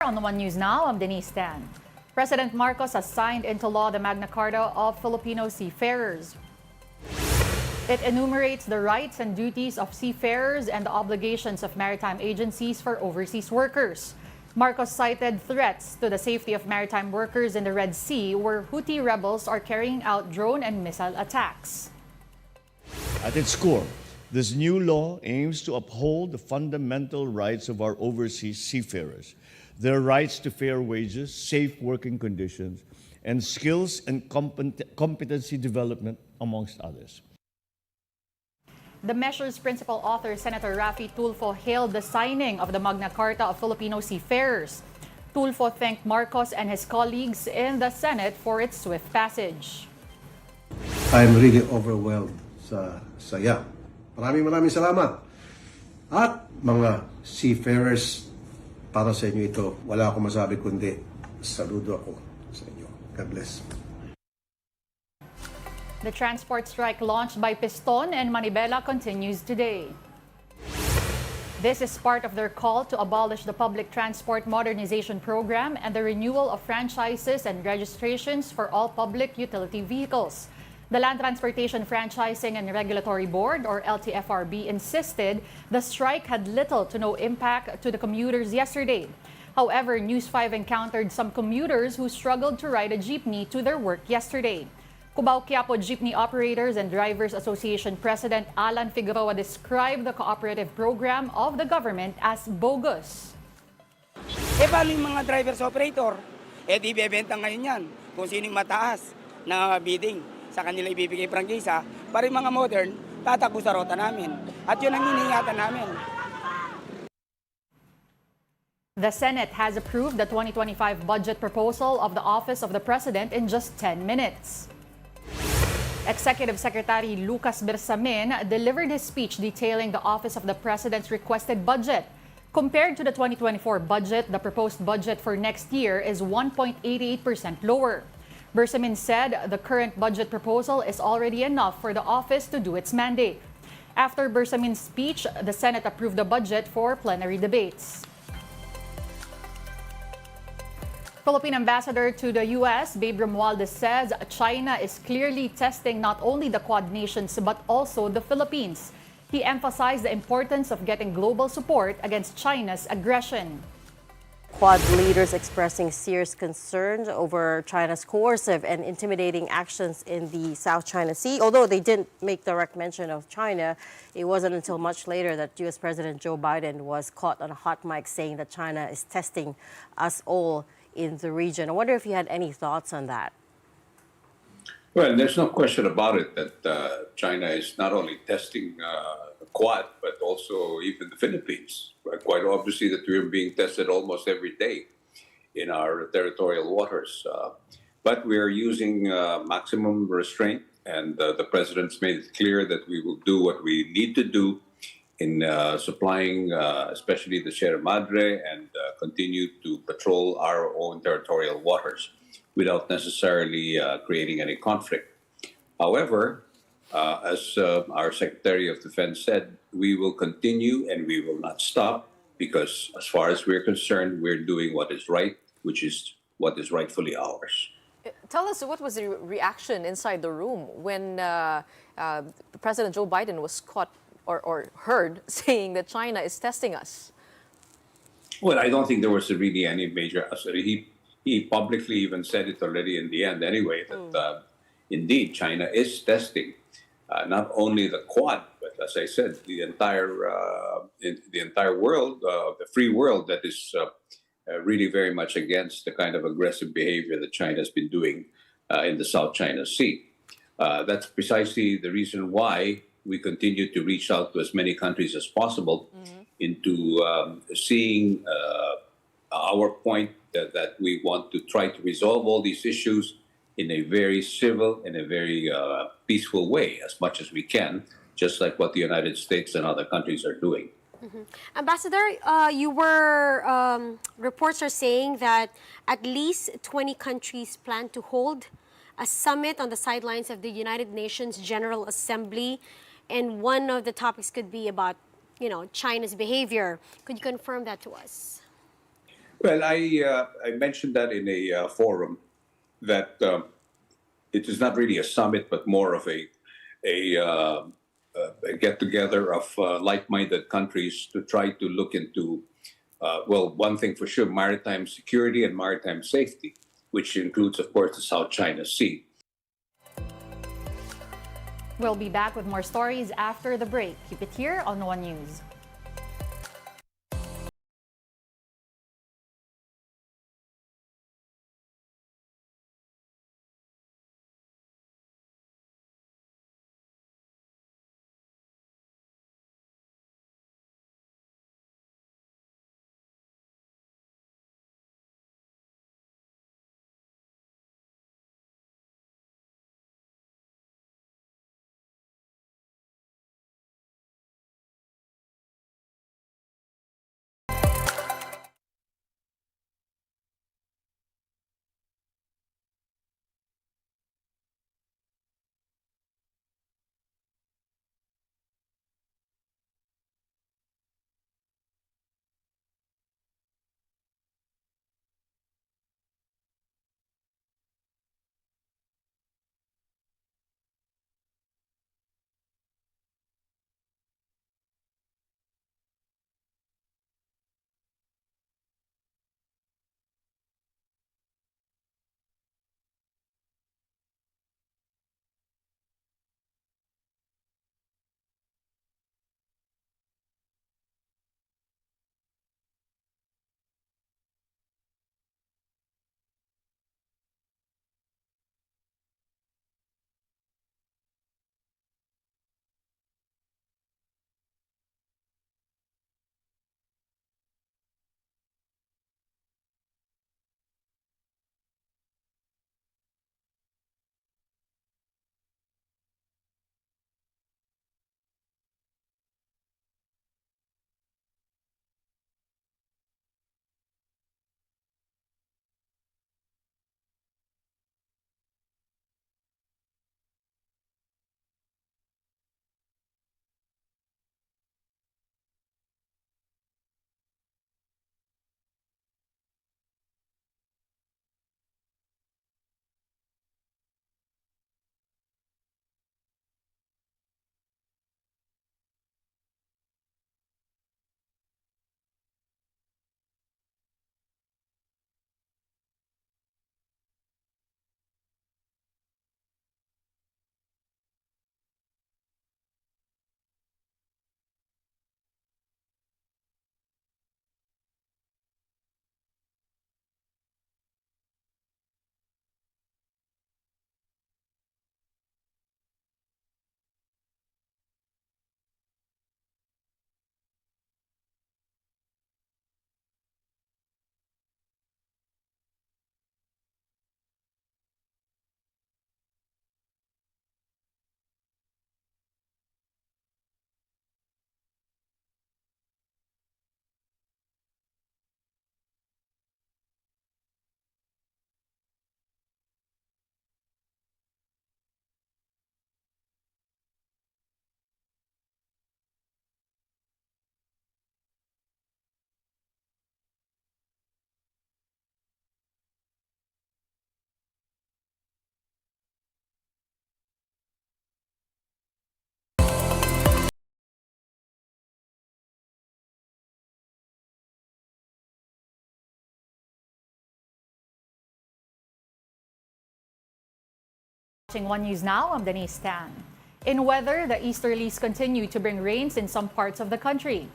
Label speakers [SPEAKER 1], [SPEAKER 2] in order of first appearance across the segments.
[SPEAKER 1] On the One News Now, I'm Denise Tan. President Marcos has signed into law the Magna Carta of Filipino seafarers. It enumerates the rights and duties of seafarers and the obligations of maritime agencies for overseas workers. Marcos cited threats to the safety of maritime workers in the Red Sea, where Houthi rebels are carrying out drone and missile attacks.
[SPEAKER 2] At its core, this new law aims to uphold the fundamental rights of our overseas seafarers, their rights to fair wages, safe working conditions, and skills and competency development, amongst others.
[SPEAKER 1] The measure's principal author, Senator Raffy Tulfo, hailed the signing of the Magna Carta of Filipino seafarers. Tulfo thanked Marcos and his colleagues in the Senate for its swift passage.
[SPEAKER 3] I'm really overwhelmed sa saya. Maraming salamat. At mga seafarers, para sa inyo ito, wala akong masabi kundi saludo ako sa inyo. God bless.
[SPEAKER 1] The transport strike launched by Piston and Manibela continues today. This is part of their call to abolish the public transport modernization program and the renewal of franchises and registrations for all public utility vehicles. The Land Transportation Franchising and Regulatory Board, or LTFRB, insisted the strike had little to no impact to the commuters yesterday. However, News 5 encountered some commuters who struggled to ride a jeepney to their work yesterday. Cubao-Quiapo Jeepney Operators and Drivers Association President Alan Figueroa described the cooperative program of the government as bogus.
[SPEAKER 4] Paano yung mga drivers operator? Di bebenta ngayon yan kung sinong mataas na bidding sa kanila ibibigay prangkisa. Para yung mga modern, tatakbo sa rota namin. At yun ang hinihingatan namin.
[SPEAKER 1] The Senate has approved the 2025 budget proposal of the Office of the President in just 10 minutes. Executive Secretary Lucas Bersamin delivered his speech detailing the Office of the President's requested budget. Compared to the 2024 budget, the proposed budget for next year is 1.88% lower. Bersamin said the current budget proposal is already enough for the office to do its mandate. After Bersamin's speech, the Senate approved the budget for plenary debates. Philippine Ambassador to the U.S., Babe Romualdez, says China is clearly testing not only the Quad nations but also the Philippines. He emphasized the importance of getting global support against China's aggression.
[SPEAKER 5] Quad leaders expressing serious concerns over China's coercive and intimidating actions in the South China Sea. Although they didn't make direct mention of China, it wasn't until much later that U.S. President Joe Biden was caught on a hot mic saying that China is testing us all in the region. I wonder if you had any thoughts on that.
[SPEAKER 6] Well, there's no question about it that China is not only testing Quad, but also even the Philippines. Quite obviously that we're being tested almost every day in our territorial waters. But we are using maximum restraint, and the President's made it clear that we will do what we need to do in supplying especially the Sierra Madre and continue to patrol our own territorial waters without necessarily creating any conflict. However, as our Secretary of Defense said, we will continue and we will not stop because as far as we're concerned, we're doing what is right, which is what is rightfully ours.
[SPEAKER 7] Tell us, what was the reaction inside the room when President Joe Biden was caught or heard saying that China is testing us?
[SPEAKER 6] Well, I don't think there was really any major. He publicly even said it already in the end anyway, that indeed China is testing not only the Quad, but as I said, the entire world, the free world that is really very much against the kind of aggressive behavior that China has been doing in the South China Sea. That's precisely the reason why we continue to reach out to as many countries as possible into seeing our point that we want to try to resolve all these issues in a very civil and a very peaceful way as much as we can, just like what the United States and other countries are doing.
[SPEAKER 8] Ambassador, reports are saying that at least 20 countries plan to hold a summit on the sidelines of the United Nations General Assembly, and one of the topics could be about, China's behavior. Could you confirm that to us?
[SPEAKER 6] Well, I mentioned that in a forum that it is not really a summit, but more of a get together of like-minded countries to try to look into, well, one thing for sure, maritime security and maritime safety, which includes, of course, the South China Sea.
[SPEAKER 1] We'll be back with more stories after the break. Keep it here on One News. Watching One News now, I'm Denise Tan. In weather, the easterlies continue to bring rains in some parts of the country.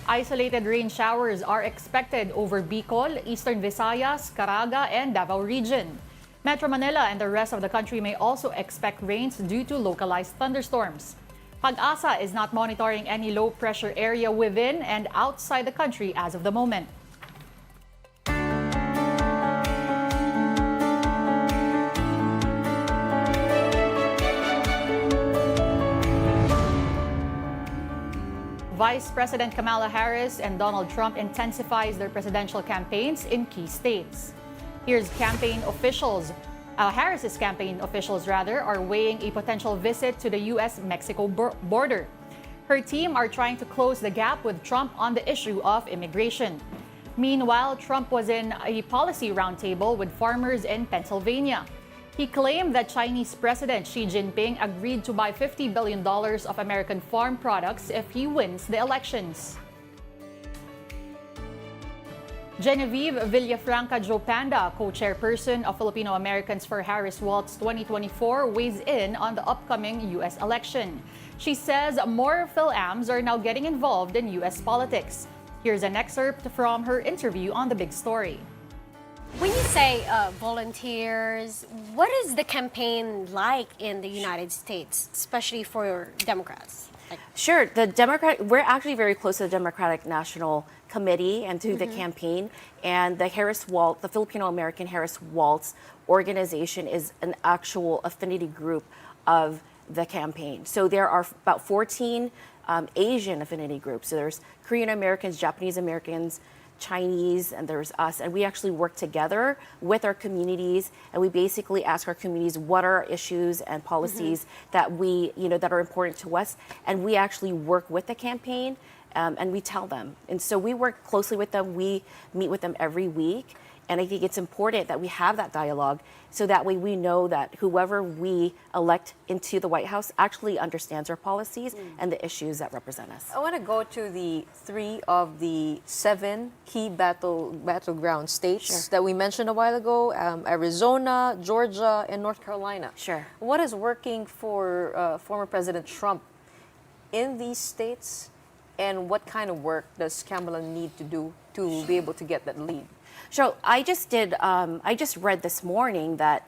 [SPEAKER 1] Isolated rain showers are expected over Bicol, Eastern Visayas, Caraga, and Davao region. Metro Manila and the rest of the country may also expect rains due to localized thunderstorms. Pag-asa is not monitoring any low-pressure area within and outside the country as of the moment. Vice President Kamala Harris and Donald Trump intensifies their presidential campaigns in key states. Here's Harris's campaign officials are weighing a potential visit to the U.S.-Mexico border. Her team are trying to close the gap with Trump on the issue of immigration. Meanwhile, Trump was in a policy roundtable with farmers in Pennsylvania. He claimed that Chinese President Xi Jinping agreed to buy $50 billion of American farm products if he wins the elections. Genevieve Villafranca Jopanda, co-chairperson of Filipino Americans for Harris Waltz 2024, weighs in on the upcoming U.S. election. She says more Phil-Ams are now getting involved in U.S. politics. Here's an excerpt from her interview on The Big Story.
[SPEAKER 8] When you say volunteers, what is the campaign like in the United States, especially for Democrats?
[SPEAKER 9] Sure. We're actually very close to the Democratic National Committee and to the campaign. And the the Filipino American Harris Waltz organization is an actual affinity group of the campaign. So there are about 14 Asian affinity groups. So there's Korean Americans, Japanese Americans, Chinese, and there's us. And we actually work together with our communities, and we basically ask our communities what are issues and policies that that are important to us. And we actually work with the campaign, and we tell them. And so we work closely with them. We meet with them every week. And I think it's important that we have that dialogue so that way we know that whoever we elect into the White House actually understands our policies and the issues that represent us.
[SPEAKER 7] I want to go to the 3 of the 7 key battleground states that we mentioned a while ago, Arizona, Georgia, and North Carolina.
[SPEAKER 9] Sure.
[SPEAKER 7] What is working for former President Trump in these states, and what kind of work does Kamala need to do to be able to get that lead?
[SPEAKER 9] So I just read this morning that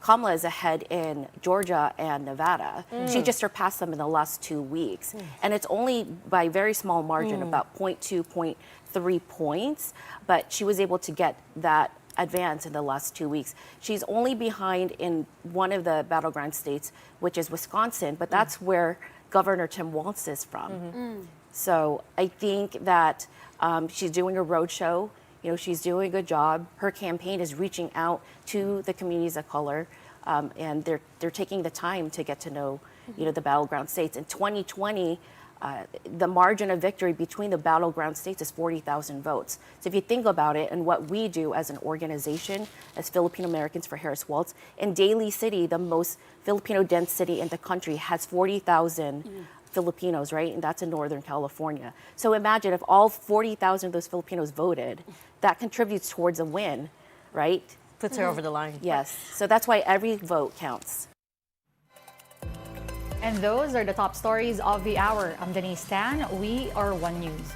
[SPEAKER 9] Kamala is ahead in Georgia and Nevada. She just surpassed them in the last 2 weeks. And it's only by a very small margin, about 0.2, 0.3 points. But she was able to get that advance in the last 2 weeks. She's only behind in one of the battleground states, which is Wisconsin, but that's where Governor Tim Walz is from. So I think that she's doing a roadshow. She's doing a good job. Her campaign is reaching out to the communities of color, and they're taking the time to get to know, the battleground states. In 2020, the margin of victory between the battleground states is 40,000 votes. So if you think about it and what we do as an organization, as Filipino Americans for Harris Waltz, in Daly City, the most Filipino-dense city in the country, has 40,000 Filipinos, right? And that's in Northern California. So imagine if all 40,000 of those Filipinos voted, that contributes towards a win, right?
[SPEAKER 5] Puts her over the line.
[SPEAKER 9] Yes. So that's why every vote counts.
[SPEAKER 1] And those are the top stories of the hour. I'm Denise Tan. We are One News.